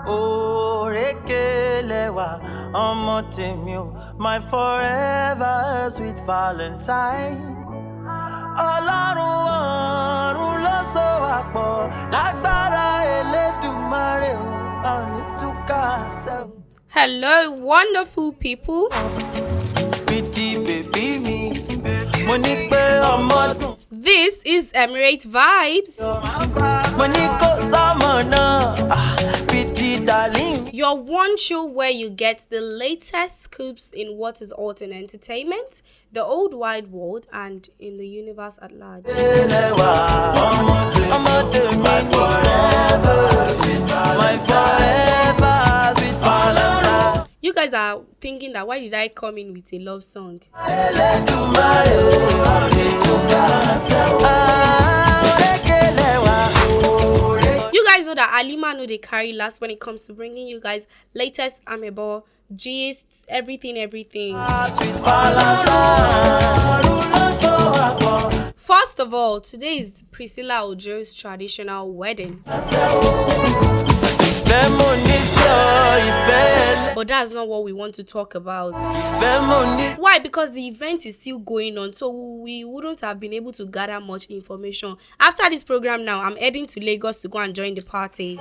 Orekelewa, my forever sweet Valentine. Ọlọ́run ló so wá pọ̀, lágbára Elédùmarè o, a ò ní túká ṣe o. Hello, wonderful people. Pretty baby me, mo ní pé ọmọ dùn. This is EMIRATE VIBEZ. Mo ní kó sọ́mọ náà, pretty darling. Your one show where you get the latest scoops in what is art and entertainment, the old wide world, and in the universe at large. My forever sweet Valentine. You guys are thinking that why did I come in with a love song? You guys know that Alimah know they carry last when it comes to bringing you guys latest amebo, gists, everything. First of all, today is Priscilla Ojo's traditional wedding. But that's not what we want to talk about. Why? Because the event is still going on, so we wouldn't have been able to gather much information. After this program now, I'm heading to Lagos to go and join the party.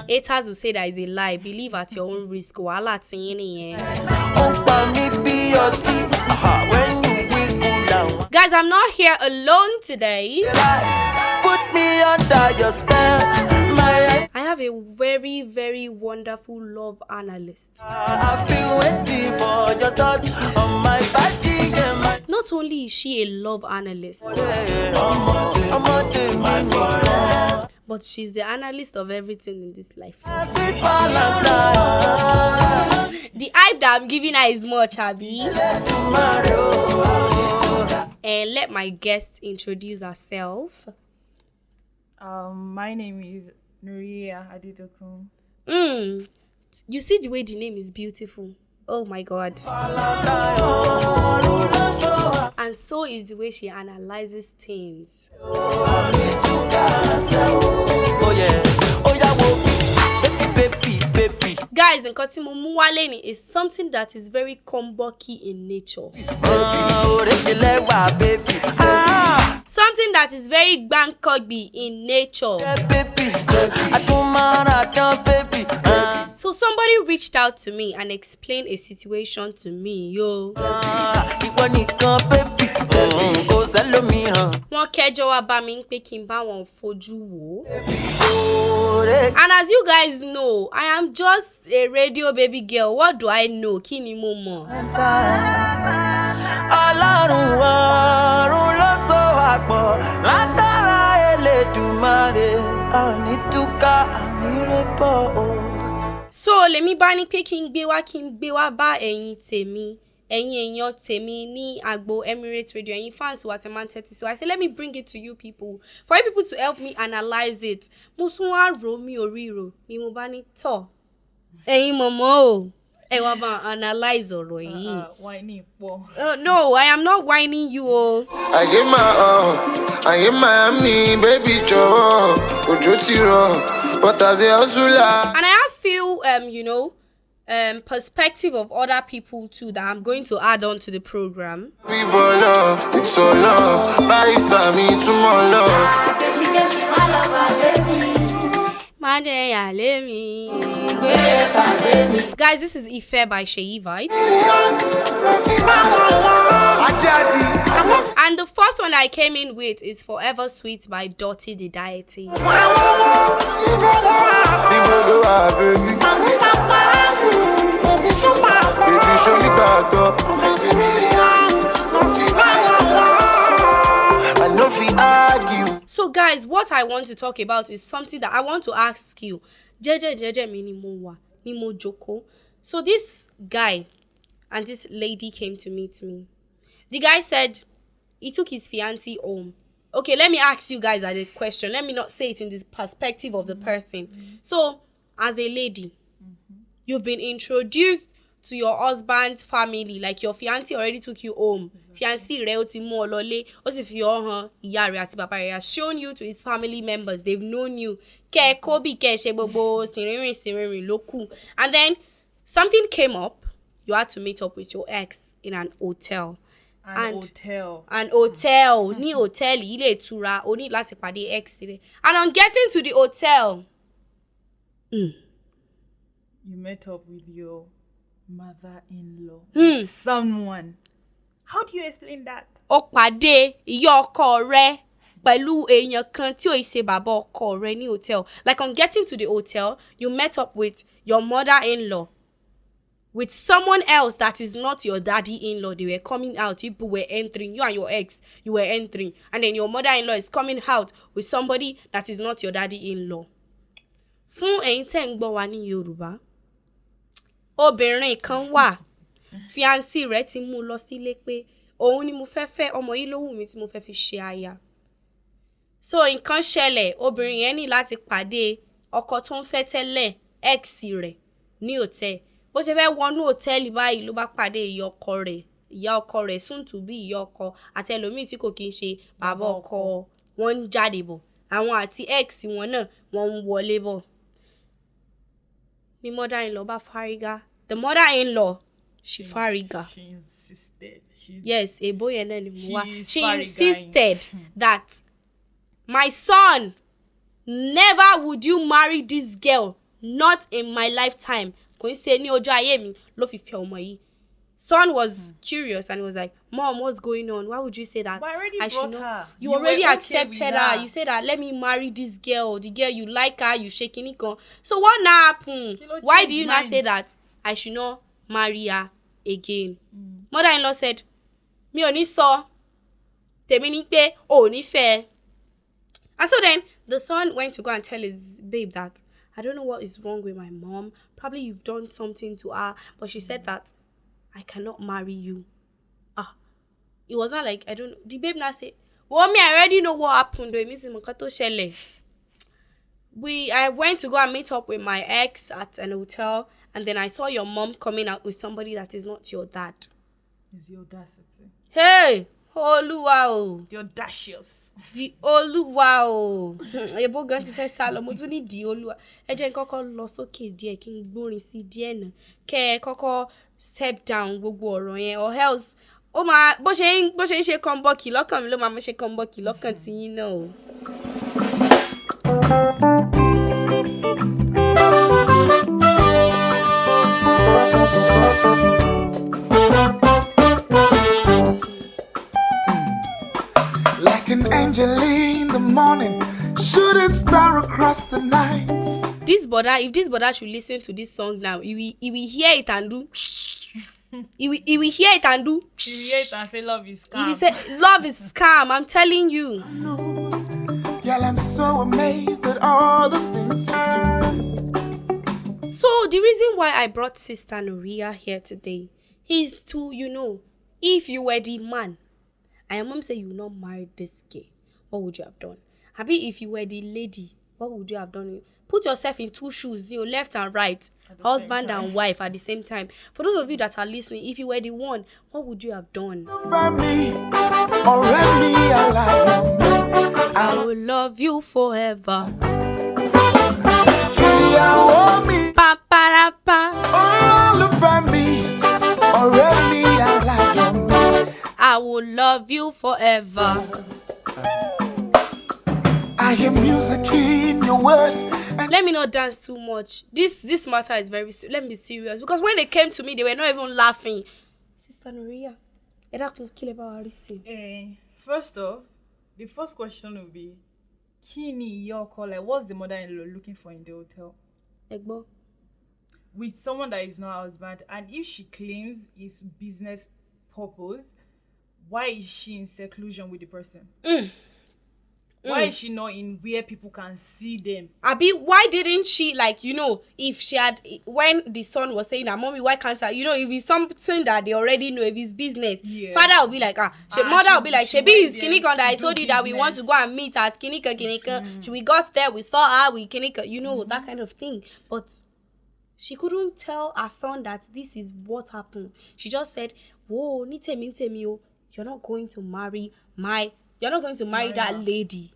Haters will say that is a lie. Believe at your own risk. Guys, I'm not here alone today. Put me under your spell. I have a very, very wonderful love analyst. I've been waiting for your touch on my body. Not only is she a love analyst, but she's the analyst of everything in this life. The hype that I'm giving her is much, Abby. And let my guest introduce herself. My name is Nuria Aditokun. You see the way the name is beautiful. Oh my God. And so is the way she analyzes things. Oh yes. Oh yeah, baby. Guys, Nkotimo Muwaleni is something that is very combocky in nature. Something that is very Bangkokby in nature. So somebody reached out to me and explained a situation to me, yo. Wọ́n kẹ́jọ́ wá bá mi pé kí n bá wọn fojú wò. And as you guys know, I am just a radio baby girl. What do I know? Kí ni mo mọ̀? Ọlọ́run ló so wá pọ̀, lágbára Elédùmarè, a ò ní túká àmírẹ́pọ̀ o. So lèmi bá ní pé kí n gbé wá bá ẹ̀yin tèmi. Ẹ̀yin èèyàn tèmi ní agbo Emirates Radio, ẹ̀yin fans wa tẹ́ máa ń tẹ́tí. So I said, let me bring it to you people, for you people to help me analyze it. Mo sún wá rò mí oríro ni mo bá ní tọ̀. Ẹ̀yin mọ̀mọ́ o, ẹ wá bá analyze ọ̀rọ̀ yìí. Whining poor. No, I am not whining you o. I get my I get Miami, baby Joe, Ojo Tiro, but as a hustler. And I have few perspective of other people too that I'm going to add on to the program. It's all love, barista me to more love. Guys, this is Ife by Sheyi Vibes. And the first one I came in with is Forever Sweet by Dotty the Deity. So guys, what I want to talk about is something that I want to ask you. Jeje minimowa nimo joko. So this guy and this lady came to meet me. The guy said he took his fiancée home. Okay, let me ask you guys a question. Let me not say it in this perspective of the person. So, as a lady, you've been introduced to your husband's family, like your fiancé already took you home. Fiancé rẹ̀ ó ti mú ọ lọlé, ó sì fi ọ hàn ìyá rẹ̀ àti bàbá rẹ̀, has shown you to his family members. They've known you. Kẹ́ kó bí kẹ́ ṣe gbogbo sìnrìnrìn ló kù. And then something came up. You had to meet up with your ex in an hotel. An hotel ní hòtẹ́ẹ̀lì ilé ìtura o ní láti pàdé ex rẹ̀. And on getting to the hotel, you met up with your mother-in-law. Someone. How do you explain that? Ó pàdé ìyá ọkọ rẹ̀ pẹ̀lú èèyàn kan tí ò ṣe bàbá ọkọ rẹ̀ ní hotel. Like on getting to the hotel, you met up with your mother-in-law, with someone else that is not your daddy-in-law. They were coming out. People were entering. You and your ex, you were entering. And then your mother-in-law is coming out with somebody that is not your daddy-in-law. Fún ẹ̀yin tẹ́ ń gbọ́ wa ní Yorùbá, obìnrin kan wà, fiancé rẹ̀ ti mú lọ sílé pé òun ni mo fẹ́ fẹ́, ọmọ yìí ló wù mí tí mo fẹ́ fi ṣe aya. So nǹkan ṣẹlẹ̀, obìnrin yẹn ní láti pàdé ọkọ tó ń fẹ́ tẹ́lẹ̀, ex rẹ̀ ní hotel. Bó ṣe fẹ́ wọnú hòtẹ́ẹ̀lì báyìí ló bá pàdé ìyá ọkọ rẹ̀ soon to be ìyá ọkọ àti ẹlòmíì tí kò kí ń ṣe bàbá ọkọ. Wọ́n ń jáde bọ̀, àwọn àti ex wọn náà wọ́n ń wọlé bọ̀. Ni mother-in-law bá fárígá. The mother-in-law, she fárígá. She insisted. Yes, èbó yẹn náà ni mo wá. She insisted that my son, never would you marry this girl, not in my lifetime. Kò ń ṣe ní ọjọ́ ayé mi ló fi fẹ́ ọmọ yìí. Son was curious and he was like, Mom, what's going on? Why would you say that? But I already brought her. You already accepted her. You said that, let me marry this girl. The girl, you like her, you shaking it. So what now happened? Why do you not say that I should not marry her again? Mother-in-law said, mi ò ní sọ. Tèmi ní pé ò ní fẹ́. And so then the son went to go and tell his babe that, I don't know what is wrong with my mom. Probably you've done something to her. But she said that I cannot marry you. It was not like, I don't know. The babe now said, well, me, I already know what happened. I went to go and meet up with my ex at an hotel. And then I saw your mom coming out with somebody that is not your dad. It's the audacity. Hey! Olúwa o. The audacious. Di Olúwa o. Ebo gan ti fẹ́ sálọ, mo tún ní di Olúwa. Ẹ jẹ́ n kọ́kọ́ lọ sókè díẹ̀ kí n gbórin sí díẹ̀ náà. Kẹ́ kọ́kọ́ step down gbogbo ọ̀rọ̀ yẹn, or else ó máa bó ṣe ń ṣe kọ́ńbọ́ọ̀kì lọ́kàn mi ló máa ṣe kọ́ńbọ́ọ̀kì lọ́kàn tiyín náà o. Like an angel in the morning, shooting star across the night. If this brother should listen to this song now, he will hear it and do. He will hear it and do. He will hear it and say love is scam. He will say love is scam. I'm telling you. Girl, I'm so amazed at all the things you do. So the reason why I brought Sister Nuria here today is to, if you were the man, and your mom said you will not marry this gay, what would you have done? Happy if you were the lady, what would you have done? Put yourself in two shoes, left and right, husband and wife at the same time. For those of you that are listening, if you were the one, what would you have done? I will love you forever. Pa pa pa. I will love you forever. I hear music in your words. Let me not dance too much. This matter is very let me be serious, because when they came to me, they were not even laughing. Sister Nuria, first off, the first question will be, Kini your call, like what's the mother-in-law looking for in the hotel? Egbo. With someone that is not her husband, and if she claims it's business purpose, why is she in seclusion with the person? Why is she not in where people can see them? Abi, why didn't she, if she had, when the son was saying that, Mommy, why can't I, if it's something that they already know, if it's business, yes. Father will be like, mother will be like, Shebi is Kinika that I told you that we want to go and meet at Kinika. We got there, we saw her, we Kinika, that kind of thing. But She couldn't tell her son that this is what happened. She just said, whoa, you're not going to marry that lady.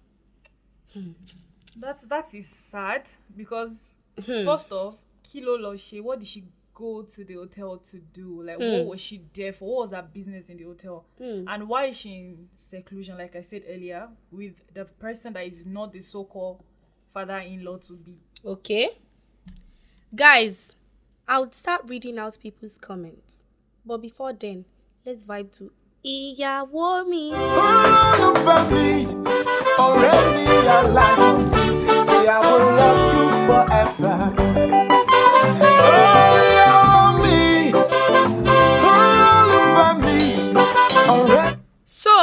That is sad because first off, Kilo Loshe, what did she go to the hotel to do? Like, what was she there for? What was her business in the hotel? And why is she in seclusion, like I said earlier, with the person that is not the so-called father-in-law to be? Okay. Guys, I would start reading out people's comments. But before then, let's vibe to Ìyàwó mi. All over me, already alive. Say I will love you forever. All over me, already. So,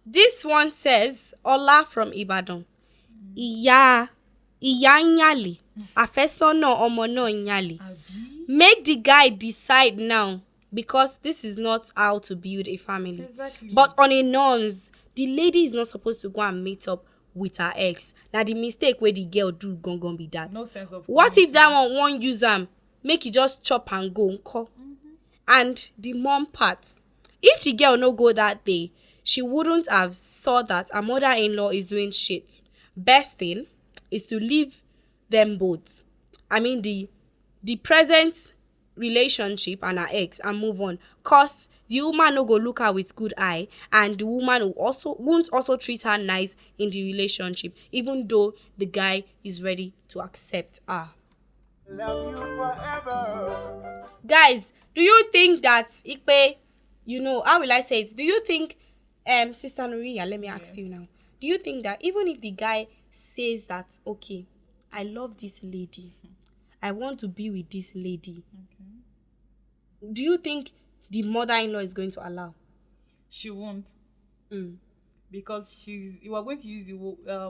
this one says, Ola from Ibadan. Ìyá Nyali. Àfẹ́sọ́nà ọmọ náà Nyali. Make the guy decide now. Because this is not how to build a family. Exactly. But on a norms, the lady is not supposed to go and meet up with her ex. Now the mistake where the girl do gon be that. No sense of what if that one won't use them? Make it just chop and go. And the mom part. If the girl no go that day, she wouldn't have saw that her mother-in-law is doing shit. Best thing is to leave them both. I mean the present relationship and her ex and move on, cause the woman no go look her with good eye, and the woman won't also treat her nice in the relationship, even though the guy is ready to accept her. Love you forever. Guys, do you think that Ikpe, how will I say it? Do you think Sister Nuria, let me ask you now, do you think that even if the guy says that, okay, I love this lady, I want to be with this lady, do you think the mother-in-law is going to allow? She won't. Because you are going to use the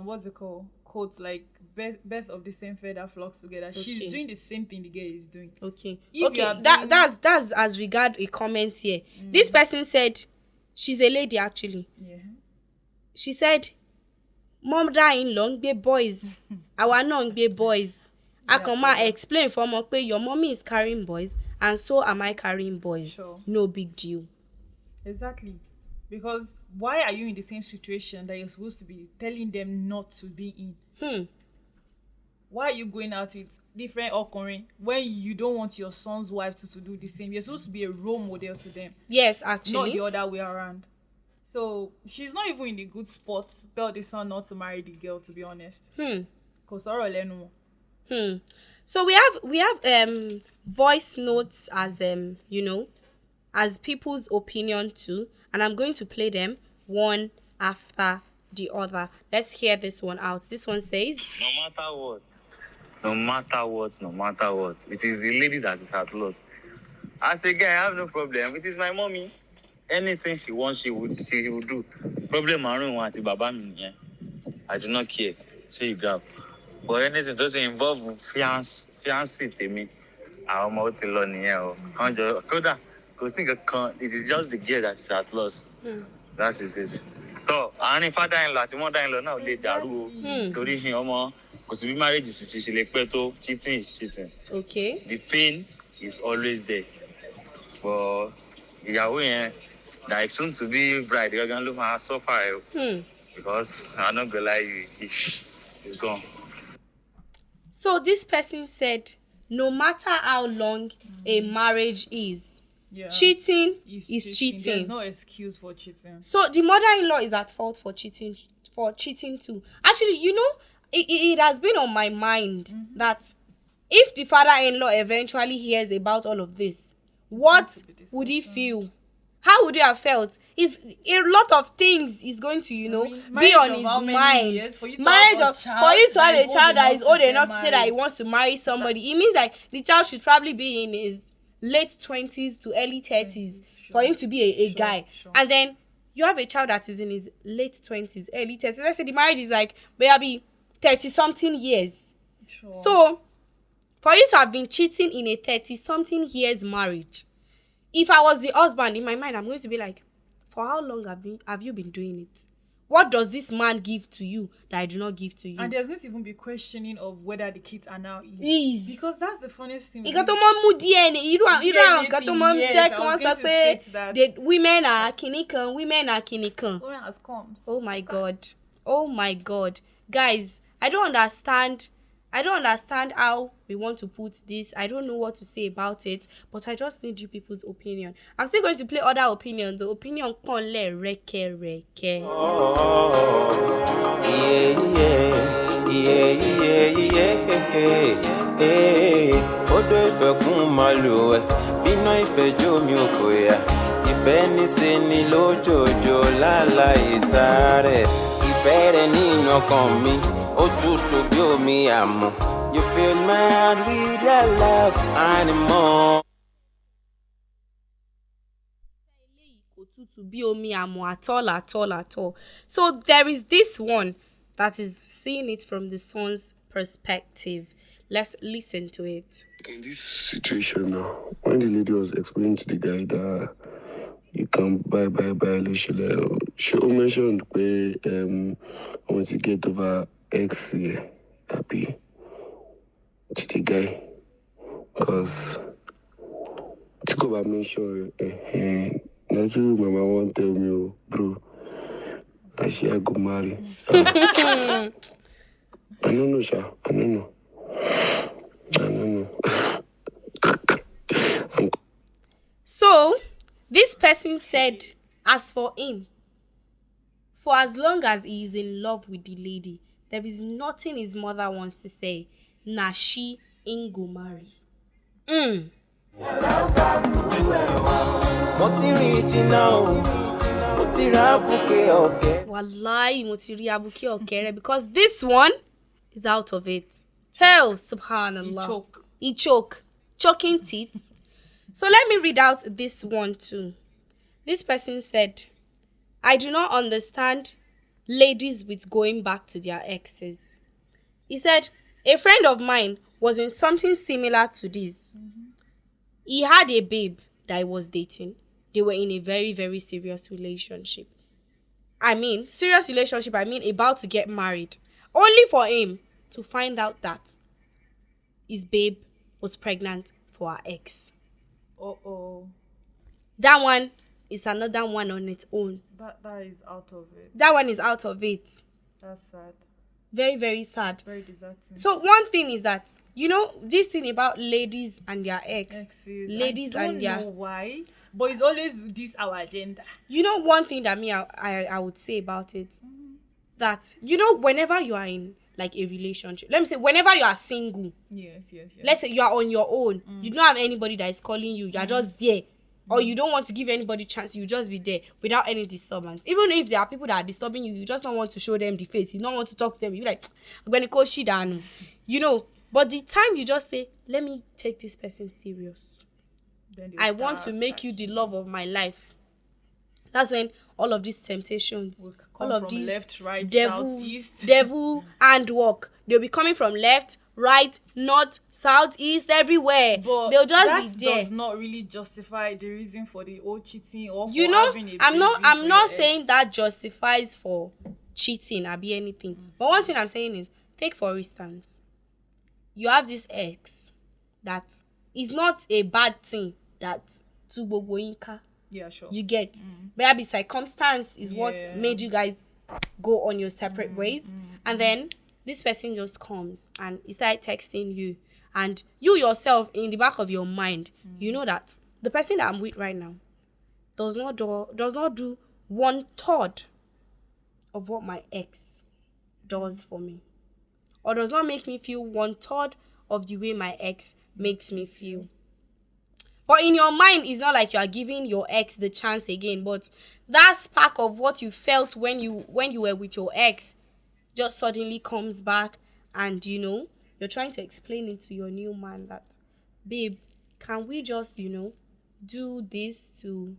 what's it called? Quotes like birth of the same feather flocks together. Okay. She's doing the same thing the girl is doing. Okay. That's as regard a comment here. This person said she's a lady actually. Yeah. She said, mother-in-law be boys. Our non be boys. I can explain for me your mommy is carrying boys. And so am I carrying boys. Sure. No big deal. Exactly. Because why are you in the same situation that you're supposed to be telling them not to be in? Why are you going out with different occurring when you don't want your son's wife to do the same? You're supposed to be a role model to them. Yes, actually. Not the other way around. So she's not even in a good spot to tell the son not to marry the girl, to be honest. Because So we have voice notes as as people's opinion too, and I'm going to play them one after the other. Let's hear this one out. This one says, no matter what, it is the lady that is at loss. As a guy, I have no problem. It is my mommy. Anything she wants, she will do. Problem I don't want baba mi. I do not care. So you grab. But anything doesn't involve fiancé tèmi. Àwọn ọmọ ti lọ nìyẹn o. Kanjo kódà kò sí nǹkan. It is just the girl that is at loss. That is it. So, àárín father-in-law àti mother-in-law náà lè dàrú o. Torí ọmọ kò sí bí marriage ṣe lè pẹ́ tó, cheating is cheating. Okay. The pain is always there. But ìyàwó yẹn, like soon to be bride, you're gonna look at suffer because I'm not gonna lie, you, it's gone. So this person said, no matter how long a marriage is, cheating is cheating. There's no excuse for cheating. So the mother-in-law is at fault for cheating too. Actually, it has been on my mind that if the father-in-law eventually hears about all of this, what would he feel? How would you have felt? Is a lot of things is going to, be on his mind. For you to have a child that is old enough to say that he wants to marry somebody, it means like the child should probably be in his late 20s to early 30s for him to be a guy. And then you have a child that is in his late 20s, early 30s. Let's say the marriage is like maybe 30-something years. So, for you to have been cheating in a 30-something years marriage, if I was the husband, in my mind, I'm going to be like, for how long have you been doing it? What does this man give to you that I do not give to you? And there's going to even be questioning of whether the kids are now Is. because that's the funniest thing. Ìgbà tó máa ń mú DNA, you don't nǹkan tó máa ń Yes, jẹ́ I kí was wọ́n going sọ to pé state that. the women are kìnìkan, women are kìnìkan. Women as comes. Oh my God. Oh my God. Guys, I don't understand how we want to put this. I don't know what to say about it, but I just need you people's opinion. I'm still going to play other opinions. The opinion konle reke. Odo ìfẹ́ kún màlúù ẹ̀, bínú ìfẹ́ jó mi ò fòyà. Ìfẹ́ ní ṣe ni lójoojó láláì sáré. Ìfẹ́ rẹ̀ nínú ọkàn mi, ó tutù bí omi àmú. You feel mad with your love anymore. To be omi amo at all. So there is this one that is seeing it from the son's perspective. Let's listen to it. In this situation now, when the lady was explaining to the guy that you can buy, she mentioned where once you get over X here, happy to the guy. Because to go back mention that's what my mama won't tell me, bro. I shall go marry. I don't know, Sha. I don't know. So, this person said, as for him, for as long as he is in love with the lady, there is nothing his mother wants to say. Na she ain't go marry. Wallahi, mo ti rí abuké ọ̀kẹ́rẹ́, because this one is out of it. Hell, subhanallah. He choke. Choking teeth. So let me read out this one too. This person said, I do not understand ladies with going back to their exes. He said, a friend of mine was in something similar to this. He had a babe that he was dating. They were in a very, very serious relationship. I mean about to get married. Only for him to find out that his babe was pregnant for her ex. That one is another one on its own. That is out of it. That one is out of it. That's sad. Very, very sad. Very deserting. So one thing is that, you know, this thing about ladies and their exes. Ladies I and their... don't know why, but it's always this our agenda. You know, one thing that I would say about it, that, you know, whenever you are in like a relationship, let me say, whenever you are single, yes. Let's say you are on your own, you don't have anybody that is calling you, you are just there, or you don't want to give anybody chance, you just be there without any disturbance. Even if there are people that are disturbing you, you just don't want to show them the face, you don't want to talk to them, you're like, when it goes shit down, you know. But the time you just say, let me take this person serious, I want to make you the love of my life, that's when all of these temptations, all of these left, right, devil, south, east, devil and work, they'll be coming from left, right, north, south, east, everywhere. But they'll just be there. That does not really justify the reason for the old cheating or for having a I'm not saying that justifies for cheating or be anything. But one thing I'm saying is, take for instance, you have this ex that is not a bad thing that to boboinka. Yeah, sure. You get. Maybe circumstance is what made you guys go on your separate ways. And then this person just comes and he started texting you. And you yourself, in the back of your mind, you know that the person that I'm with right now does not do 1/3 of what my ex does for me. Or does not make me feel 1/3 of the way my ex makes me feel. But in your mind, it's not like you are giving your ex the chance again. But that spark of what you felt when you were with your ex just suddenly comes back, and you know, you're trying to explain it to your new man that, babe, can we just, you know, do this to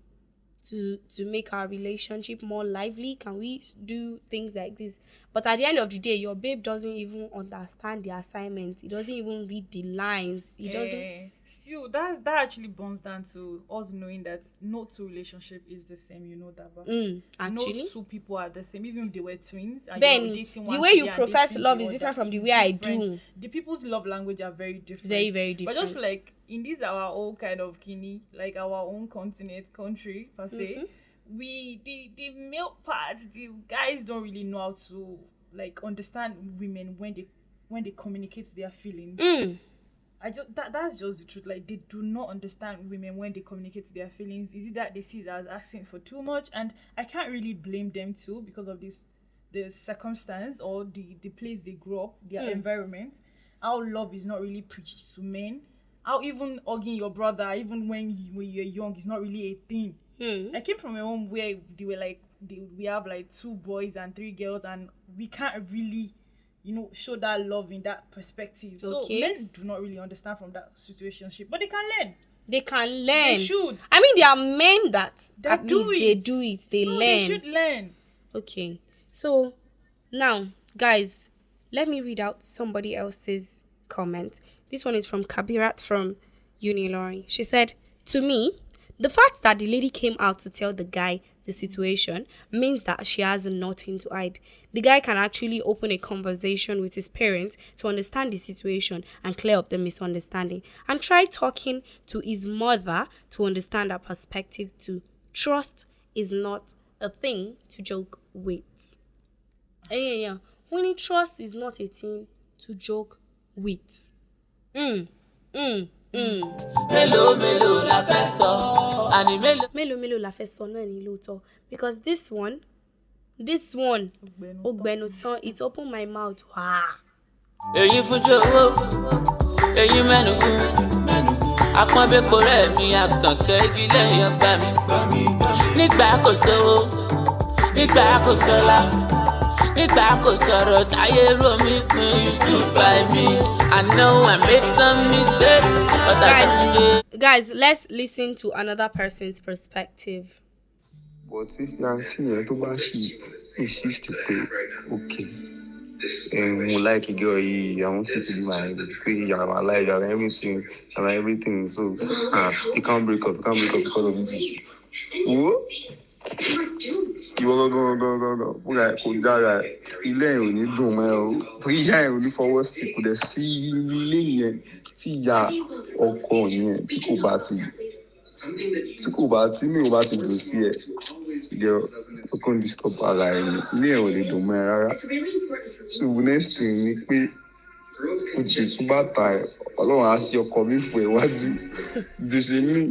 make our relationship more lively? Can we do things like this? But at the end of the day, your babe doesn't even understand the assignment. He doesn't even read the lines. He doesn't. Still, that actually boils down to us knowing that no two relationship is the same. You know that, but Actually, no two people are the same. Even if they were twins, and Ben, you were dating the one way today you and profess dating love the is other different from the is way I different. do. The people's love language are very different. Very, very different. But I just feel like in this our own kind of kini, like our own continent, country per se, the male part, the guys don't really know how to like understand women when they communicate their feelings. That's just the truth. Like, they do not understand women when they communicate their feelings. Is it that they see it as asking for too much? And I can't really blame them too because of the circumstance or the place they grew up, their environment. How love is not really preached to men. How even hugging your brother, even when you're young, is not really a thing. I came from a home where they were like, we have like 2 boys and 3 girls, and we can't really, show that love in that perspective. So men do not really understand from that situationship, but they can learn. They can learn. They should. I mean, there are men that at do least it. they do it. They learn. They should learn. Okay. So now, guys, let me read out somebody else's comment. This one is from Kabirat from Unilori. She said, "To me, the fact that the lady came out to tell the guy the situation means that she has nothing to hide. The guy can actually open a conversation with his parents to understand the situation and clear up the misunderstanding, and try talking to his mother to understand her perspective too. Trust is not a thing to joke with." Yeah. Winning trust is not a thing to joke with. Mélòó la fẹ́ sọ, àní Mélòó la fẹ́ sọ náà ní lóòótọ́, because this one Ogbenu tán, it opened my mouth. èyí fújò owó, èyí mẹ́nugún, apọ́nbẹ́pọ̀ rẹ̀ mi àkànkẹ́ igi lẹ́yìn ọgbà mi. Nígbà kò sówó, nígbà kò sọ́lá, nígbà kò sọ̀rọ̀ táyé rò mí pin, you stood by me. I know I made some mistakes, but I don't. Guys, let's listen to another person's perspective. But if Yancy yẹn tó bá ṣì insist pé okay, mo like a girl yìí, I want you to be my baby, you are my life, you are everything, so you can't break up because of this issue. Wo? Ìwọ gangan fúnra ẹ̀ kò dára, ilé ẹ̀ ò ní dùn mọ́ ẹ o, torí ìyá ẹ̀ ò ní fọwọ́ sí, kò dẹ̀ sí ilé yẹn tí ìyá ọkọ yẹn tí mi ò bá ti dùn sí ẹ, ìjẹ́ ọkàn disturb ara ẹ̀ ni, ilé ẹ̀ ò lè dùn mọ́ ẹ rárá. So next thing ni pé òjì súbàtà ẹ̀, Ọlọ́run á sí ọkọ mi fún ẹ wájú, dìṣe mí.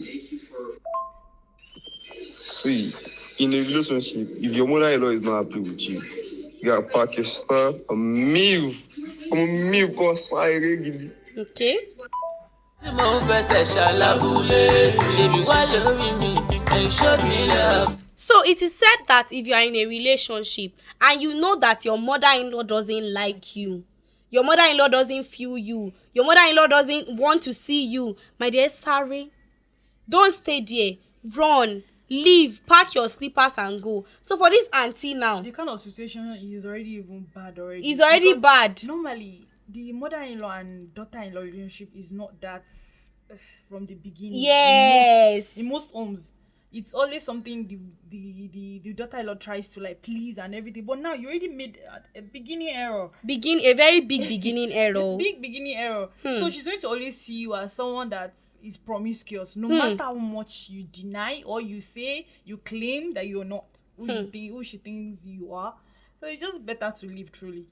See, in a relationship, if your mother-in-law is not happy with you, you gotta pack your stuff and move. Go side. Okay. So it is said that if you are in a relationship and you know that your mother-in-law doesn't like you, your mother-in-law doesn't feel you, your mother-in-law doesn't want to see you, my dear, sorry, don't stay there. Run. Leave, pack your slippers and go. So for this auntie now, the kind of situation is already even bad already. It's already bad. Normally, the mother-in-law and daughter-in-law relationship is not that from the beginning. Yes. In most homes, it's always something the daughter-in-law tries to like please and everything. But now you already made a beginning error. A very big beginning error. A big beginning error. So she's going to always see you as someone that is promiscuous, no matter how much you deny or you say, you claim that you're not who she thinks you are. So it's just better to live truly.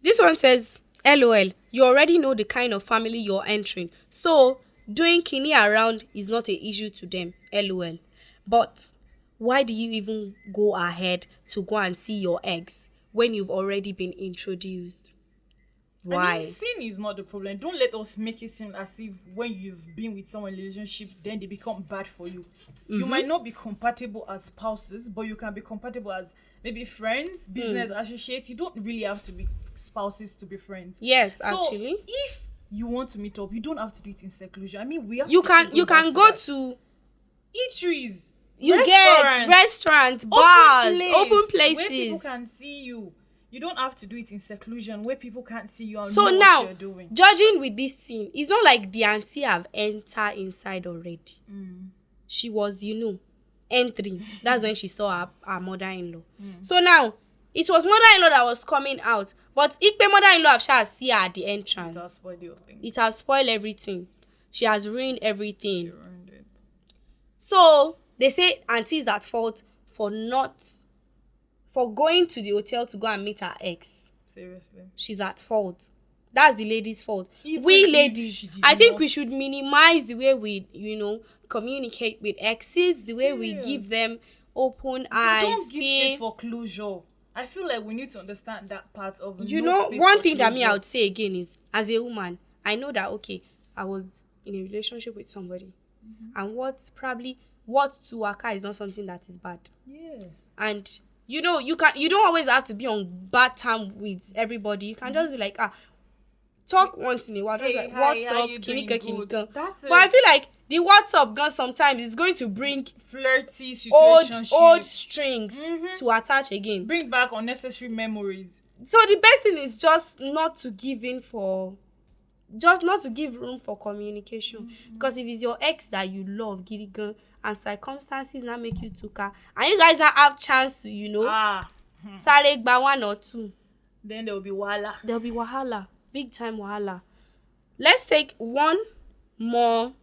This one says, LOL, you already know the kind of family you're entering, so doing kini around is not an issue to them. LOL. But why do you even go ahead to go and see your ex when you've already been introduced? Why? I mean, sin is not the problem. Don't let us make it seem as if when you've been with someone in a relationship, then they become bad for you. You might not be compatible as spouses, but you can be compatible as maybe friends, business associates. You don't really have to be spouses to be friends. Yes, so actually. If you want to meet up, you don't have to do it in seclusion. I mean, we have you to can go to eateries, restaurants, bars, open places where people can see you. You don't have to do it in seclusion where people can't see you and So know now, what you're doing. judging with this scene, it's not like the auntie have entered inside already. She was, entering. That's when she saw her mother-in-law. So now, it was mother-in-law that was coming out. But Ikpe mother-in-law have shall see her at the entrance. It has spoiled the whole thing. It has spoiled everything. She has ruined everything. She ruined it. So they say auntie is at fault for going to the hotel to go and meet her ex. Seriously. She's at fault. That's the lady's fault. Even We if ladies, she did I think not- we should minimize the way we, communicate with exes, the way we give them open eyes. Don't give space for closure. I feel like we need to understand that part of space one for thing that closure. I would say again is, as a woman, I know that okay, I was in a relationship with somebody, and what to Waka is not something that is bad. Yes. And you don't always have to be on bad terms with everybody. You can just be like, talk once in a while. Just Hey, like, hi, what's how up? you doing? Good. That's But I feel like the what's up gun sometimes is going to bring flirty old situation. strings to attach again. Bring back unnecessary memories. So the best thing is just not to give room for communication. Because if it's your ex that you love, Girigan, and circumstances now make you tuka, and you guys not have chance to, sare gba 1 or 2, Then there will be wahala. there'll be wahala, big time wahala. Let's take one more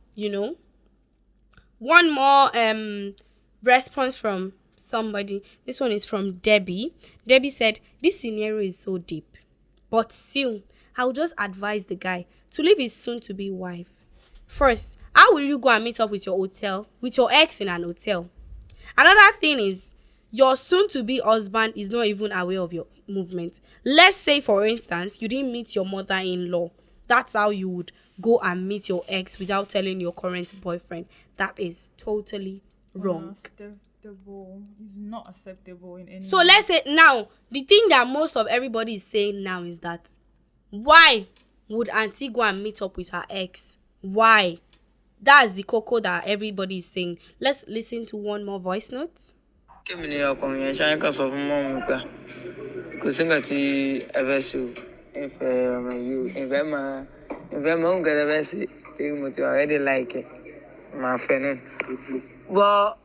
response from somebody. This one is from Debbie. Debbie said, this scenario is so deep, but still, I would just advise the guy to leave his soon-to-be wife. First, how will you go and meet up with your ex in an hotel? Another thing is, your soon-to-be husband is not even aware of your movement. Let's say, for instance, you didn't meet your mother-in-law. That's how you would go and meet your ex without telling your current boyfriend. That is totally wrong. Unacceptable. It's not acceptable in any So way. let's say now, the thing that most of everybody is saying now is that, why would auntie go and meet up with her ex? Why? That's the cocoa that everybody is saying. Let's listen to one more voice note. Kémi ni ọkùnrin yẹn ṣáà kan sọ fún mọ́ mi gbà kò sí nǹkan tí ẹ fẹ́ ṣe o ìfẹ́ ọmọ yìí o ìfẹ́ mọ̀ ń gẹ̀rẹ́ fẹ́ ṣe tí mo ti already like ẹ̀ máa fẹ́ náà. Bọ́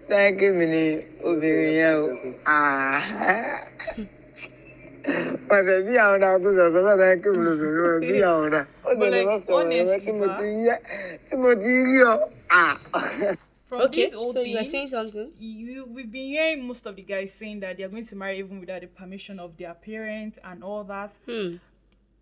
táyà kémi ni obìnrin yẹn o pàṣẹ bí àwọn náà tó sọ̀sọ́ náà táyà kémi lóbìnrin wọn bí àwọn náà ó tẹ̀lé wọ́n fẹ́ wọ́n ẹ̀rọ tí mo ti rí ọ. From Okay, this whole so thing, you were saying something? we've been hearing most of the guys saying that they're going to marry even without the permission of their parents and all that. I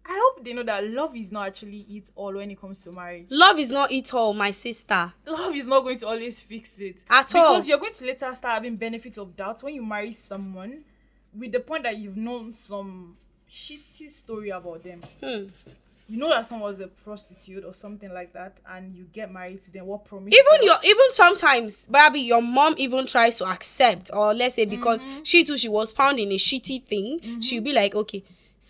hope they know that love is not actually it all when it comes to marriage. Love is not it all, my sister. Love is not going to always fix it. At all. Because you're going to later start having benefit of doubt when you marry someone with the point that you've known some shitty story about them. You know that someone was a prostitute or something like that, and you get married to them. What promise? Even sometimes, Barbie, your mom even tries to accept, or let's say because she was found in a shitty thing, she'll be like, okay.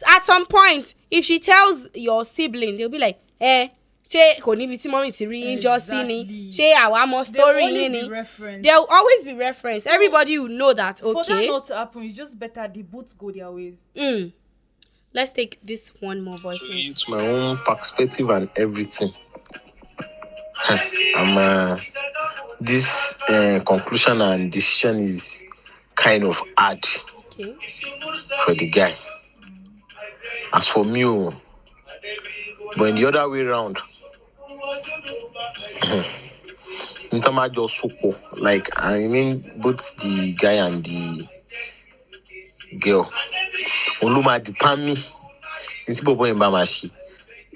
At some point, if she tells your sibling, they'll be like, ṣé kò níbi tí mọ́mì ti rí yín jọ sí ni? Ṣé àwa mọ story yín ni? There'll always be reference. So, everybody will know that, okay. For that not to happen, it's just better they both go their ways. Let's take this one more voice note. It's my own perspective and everything. This conclusion and decision is kind of hard for the guy. As for me, but in the other way around, like I mean both the guy and the girl. Oluma determine nti bobo en ba ma ṣe.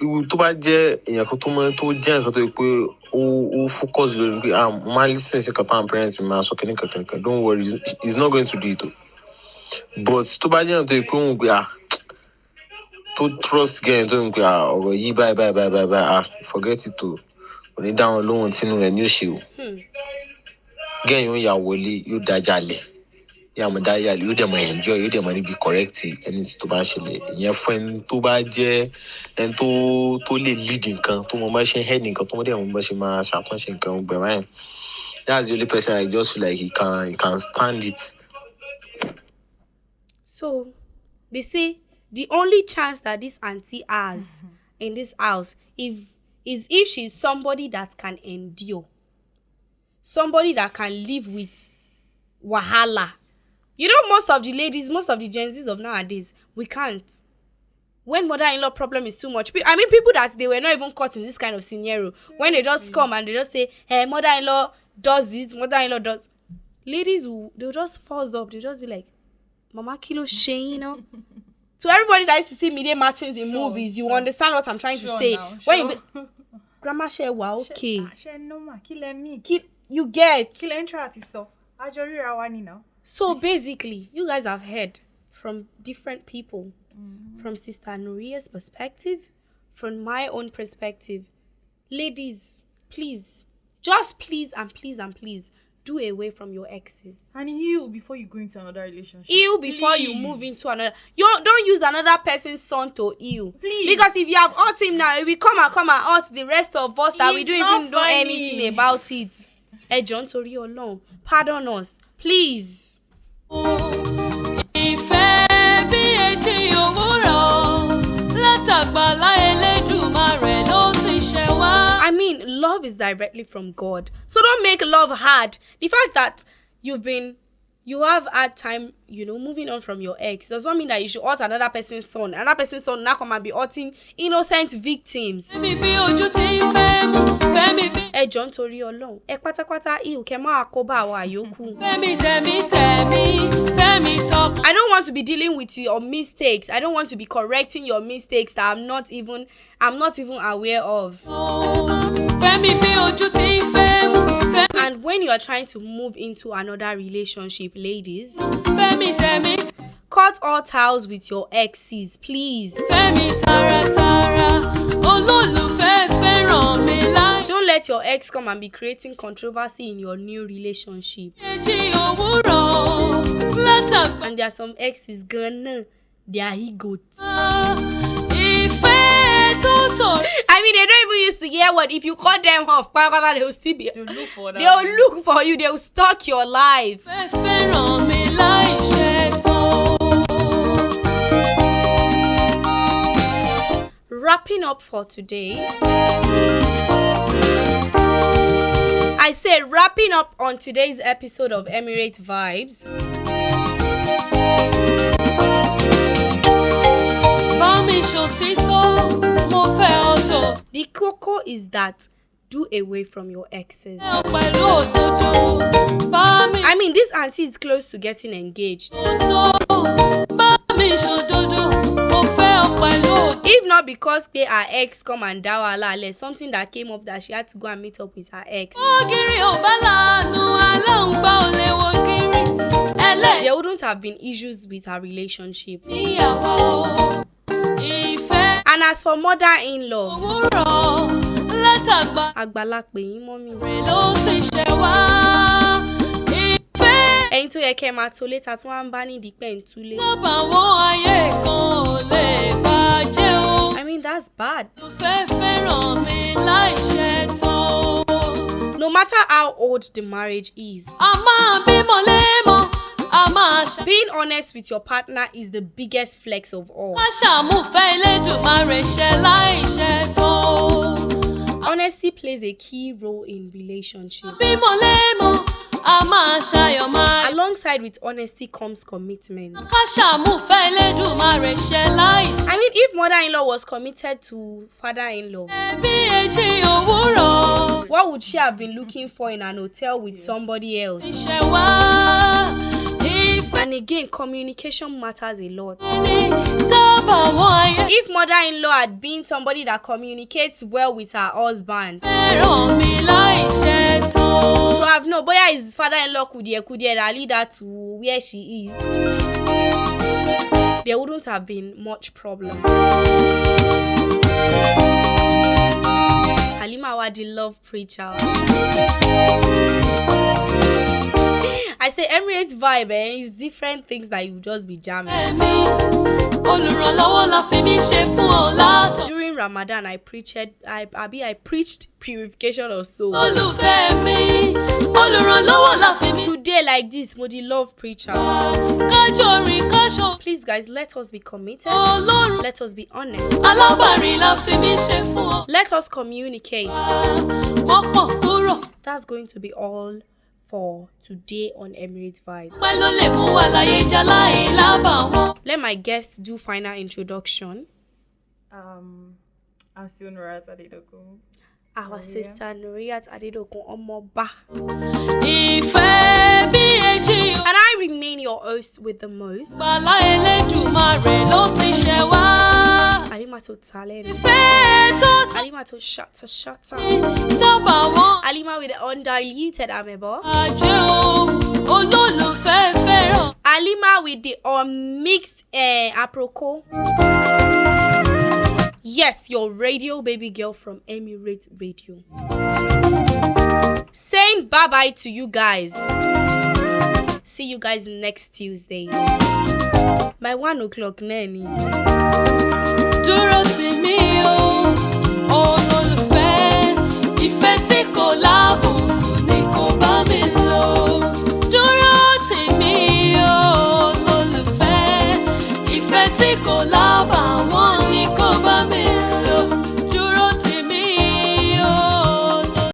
Iwu tó bá jẹ́ èyàn kan tó mọ̀ tó jẹ́ nǹkan tó pé ó focus lórí pé my listen to my parents me ma sọ kini. Don't worry, he's not going to do it. But tó bá jẹ́ nǹkan tó pé òun pé to trust again tó pé ọ̀rọ̀ yìí bye forget it to oni down lóhun tínú ẹ̀ ní òṣè o. Gen yóò ya wọlé yóò dájálẹ̀. Yeah, I'm a you them enjoy, you them be correct, and it's to bash it. Your friend to badge and to lead in can to machine heading, to them machine my shaping can be mine. That's the only person I just feel like he can stand it. So they say the only chance that this auntie has in this house is if she's somebody that can endure, somebody that can live with wahala. You know, most of the ladies, most of the Gen Zs of nowadays, we can't. When mother-in-law problem is too much, I mean, people that they were not even caught in this kind of scenario, when they just come and they just say, hey, mother-in-law does this, mother-in-law does. Ladies, they'll just falls up. They'll just be like, Mama Kilo Shane, you know? So everybody that used to see Media Martins in movies, you understand what I'm trying to say. When you be, Grandma share, wow, okay. You get. So basically, you guys have heard from different people, from Sister Nuria's perspective, from my own perspective. Ladies, please, just please and please and please, do away from your exes. And heal before you go into another relationship. Heal before you move into another. You don't use another person's son to heal. Please. Because if you have hurt him now, he will come and hurt the rest of us that we don't even know anything about it. Hey, John Tori Olong, pardon us, please. I mean, love is directly from God. So don't make love hard. The fact that you have had time, moving on from your ex does not mean that you should hurt another person's son. Another person's son now come and be hurting innocent victims. Ẹ jọ̀ọ́ nítorí Ọlọ́run, ẹ pátápátá ihò kẹ́ máa kó bá wa yòókù. I don't want to be dealing with your mistakes. I don't want to be correcting your mistakes that I'm not even aware of. And when you are trying to move into another relationship, ladies, cut all ties with your exes, please. Don't let your ex come and be creating controversy in your new relationship. And there are some exes gonna, they are ego. I mean, they don't even used to hear what if you cut them off, they will still be. They'll look for you. They'll stalk your life. Wrapping up for today. I say wrapping up on today's episode of EMIRATE Vibes. The cocoa is that do away from your exes. I mean, this auntie is close to getting engaged. If not because her ex come and dawala, something that came up that she had to go and meet up with her ex. There wouldn't have been issues with her relationship. And as for mother-in-law, ẹ̀yin tó yẹ kẹ́ máa tó létà tí wọ́n bá ní ìdípẹ́ ń túlé. I mean, that's bad. No matter how old the marriage is, being honest with your partner is the biggest flex of all. Honesty plays a key role in relationship. Alongside with honesty comes commitment. I mean, if mother-in-law was committed to father-in-law, what would she have been looking for in an hotel with somebody else? And again, communication matters a lot. If mother-in-law had been somebody that communicates well with her husband, so I've no boy his father-in-law could that lead her to where she is, there wouldn't have been much problem. Halima was the love preacher. I say EMIRATE vibe, is different things that you just be jamming. During Ramadan I preached purification or so. Today like this, Modi love preacher. Please guys, let us be committed. Let us be honest. Let us communicate. That's going to be all for today on EMIRATE VIBEZ. Let my guests do final introduction. I'm still Nurat Adedokun. Our sister Nuriat Adedokun Omoba. And I remain your host with the most, Alimah to talent, Alimah to shutter, Alimah with the undiluted amebo, Alimah with the unmixed aproko. Yes, your radio baby girl from EMIRATE Radio. Saying bye-bye to you guys. See you guys next Tuesday. By 1 o'clock, Nanny. Dúró tì mí o, olólùfẹ́, ìfẹ́ tí kò lábùkù ni kò bá mi lò. Dúró tì mí o, olólùfẹ́, ìfẹ́ tí kò lábàwọ́n.